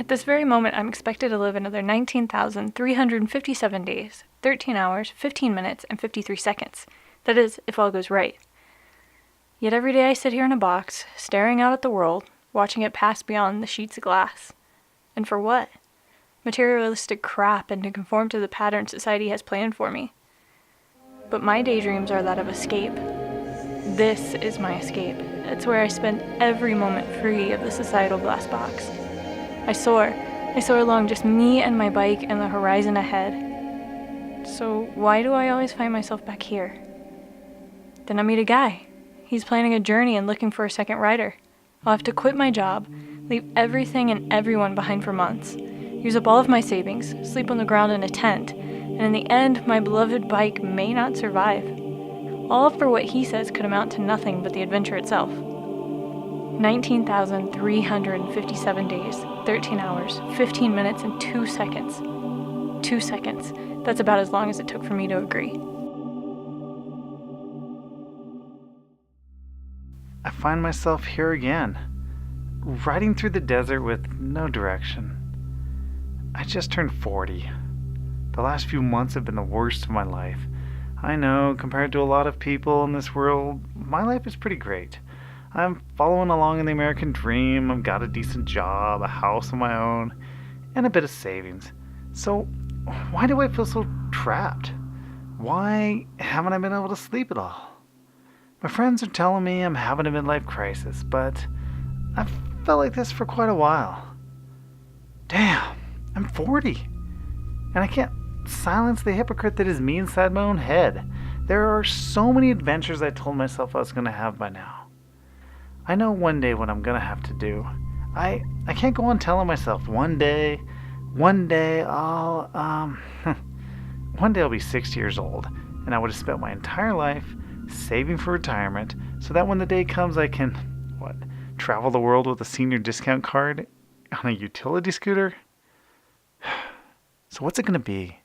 At this very moment, I'm expected to live another 19,357 days, 13 hours, 15 minutes, and 53 seconds. That is, if all goes right. Yet every day I sit here in a box, staring out at the world, watching it pass beyond the sheets of glass. And for what? Materialistic crap and to conform to the pattern society has planned for me. But my daydreams are that of escape. This is my escape. It's where I spend every moment free of the societal glass box. I soar along just me and my bike and the horizon ahead. So why do I always find myself back here? Then I meet a guy. He's planning a journey and looking for a second rider. I'll have to quit my job, leave everything and everyone behind for months, use up all of my savings, sleep on the ground in a tent, and in the end, my beloved bike may not survive. All for what he says could amount to nothing but the adventure itself. 19,357 days, 13 hours, 15 minutes, and 2 seconds. 2 seconds. That's about as long as it took for me to agree. I find myself here again, riding through the desert with no direction. I just turned 40. The last few months have been the worst of my life. I know, compared to a lot of people in this world, my life is pretty great. I'm following along in the American dream. I've got a decent job, a house of my own, and a bit of savings. So, why do I feel so trapped? Why haven't I been able to sleep at all? My friends are telling me I'm having a midlife crisis, but I've felt like this for quite a while. Damn, I'm 40, and I can't silence the hypocrite that is me inside my own head. There are so many adventures I told myself I was going to have by now. I know one day what I'm going to have to do. I can't go on telling myself one day I'll one day I'll be 60 years old and I would have spent my entire life saving for retirement so that when the day comes I can travel the world with a senior discount card on a utility scooter. So what's it going to be?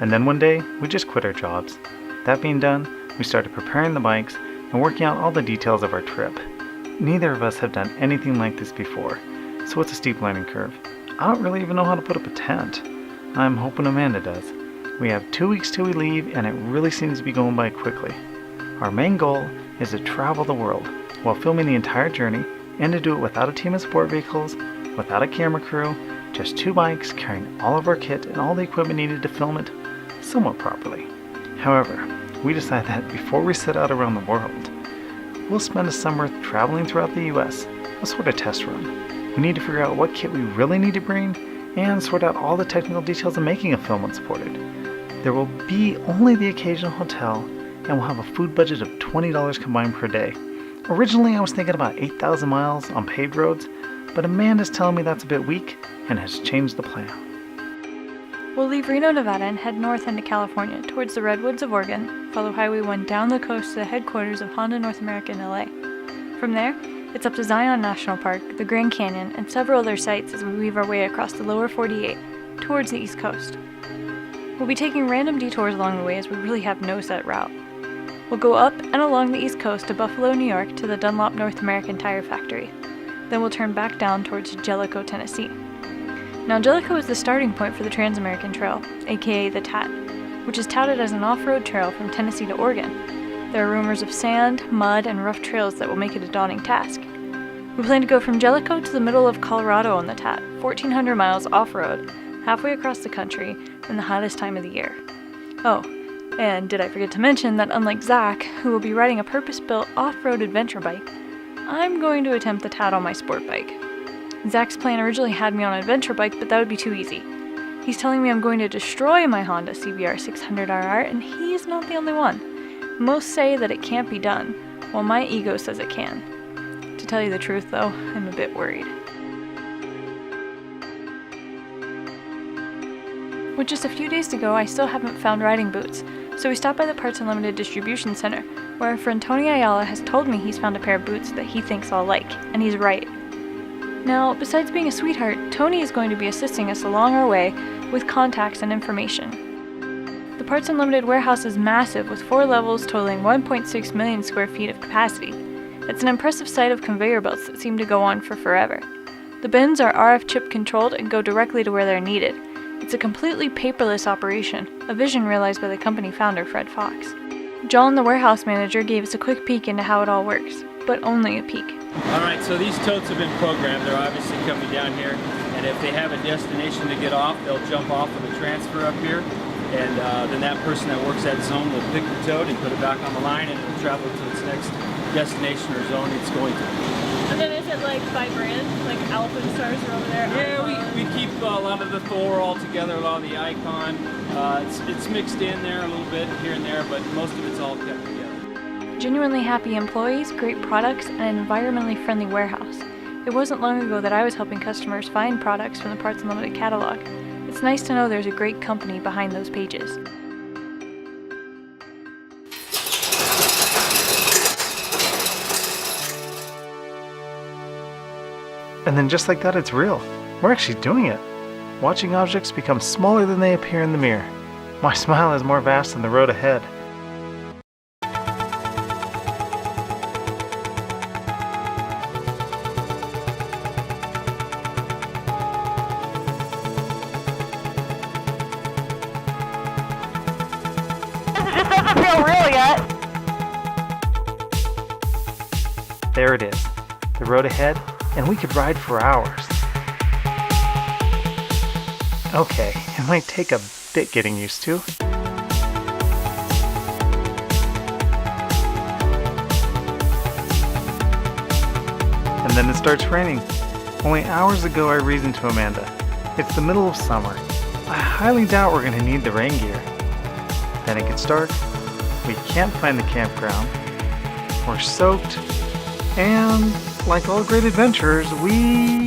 And then one day, we just quit our jobs. That being done, we started preparing the bikes and working out all the details of our trip. Neither of us have done anything like this before, so it's a steep learning curve. I don't really even know how to put up a tent. I'm hoping Amanda does. We have 2 weeks till we leave, and it really seems to be going by quickly. Our main goal is to travel the world while filming the entire journey, and to do it without a team of sport vehicles, without a camera crew, just 2 bikes carrying all of our kit and all the equipment needed to film it somewhat properly. However, we decided that before we set out around the world, we'll spend a summer traveling throughout the US, a sort of test run. We need to figure out what kit we really need to bring and sort out all the technical details of making a film when supported. There will be only the occasional hotel, and we'll have a food budget of $20 combined per day. Originally, I was thinking about 8,000 miles on paved roads, but Amanda's telling me that's a bit weak and has changed the plan. We'll leave Reno, Nevada and head north into California towards the Redwoods of Oregon, follow Highway 1 down the coast to the headquarters of Honda North America in LA. From there, it's up to Zion National Park, the Grand Canyon, and several other sites as we weave our way across the lower 48 towards the East Coast. We'll be taking random detours along the way as we really have no set route. We'll go up and along the East Coast to Buffalo, New York to the Dunlop North American Tire Factory. Then we'll turn back down towards Jellicoe, Tennessee. Now, Jellicoe is the starting point for the Trans-American Trail, aka the TAT, which is touted as an off-road trail from Tennessee to Oregon. There are rumors of sand, mud, and rough trails that will make it a daunting task. We plan to go from Jellicoe to the middle of Colorado on the TAT, 1,400 miles off-road, halfway across the country, in the hottest time of the year. Oh, and did I forget to mention that unlike Zach, who will be riding a purpose-built off-road adventure bike, I'm going to attempt the TAT on my sport bike. Zach's plan originally had me on an adventure bike, but that would be too easy. He's telling me I'm going to destroy my Honda CBR 600RR, and he's not the only one. Most say that it can't be done, while my ego says it can. To tell you the truth, though, I'm a bit worried. With just a few days to go, I still haven't found riding boots, so we stopped by the Parts Unlimited distribution center, where our friend Tony Ayala has told me he's found a pair of boots that he thinks I'll like, and he's right. Now, besides being a sweetheart, Tony is going to be assisting us along our way with contacts and information. The Parts Unlimited warehouse is massive, with 4 levels totaling 1.6 million square feet of capacity. It's an impressive sight of conveyor belts that seem to go on for forever. The bins are RF chip controlled and go directly to where they're needed. It's a completely paperless operation, a vision realized by the company founder Fred Fox. John, the warehouse manager, gave us a quick peek into how it all works, but only a peek. Alright, so these totes have been programmed. They're obviously coming down here, and if they have a destination to get off, they'll jump off with a transfer up here, and then that person that works that zone will pick the tote and put it back on the line, and it'll travel to its next destination or zone it's going to. And then is it like by brand? Like Alpenstars are over there? Yeah, we keep a lot of the Thor all together, a lot of the Icon. It's mixed in there a little bit here and there, but most of it's all kept together. Genuinely happy employees, great products, and an environmentally friendly warehouse. It wasn't long ago that I was helping customers find products from the Parts Unlimited catalog. It's nice to know there's a great company behind those pages. And then just like that, it's real. We're actually doing it. Watching objects become smaller than they appear in the mirror. My smile is more vast than the road ahead. This doesn't feel real yet. There it is, the road ahead, and we could ride for hours. Okay, it might take a bit getting used to. And then it starts raining. Only hours ago I reasoned to Amanda, it's the middle of summer. I highly doubt we're going to need the rain gear. Then it gets dark, we can't find the campground, we're soaked, and like all great adventurers, we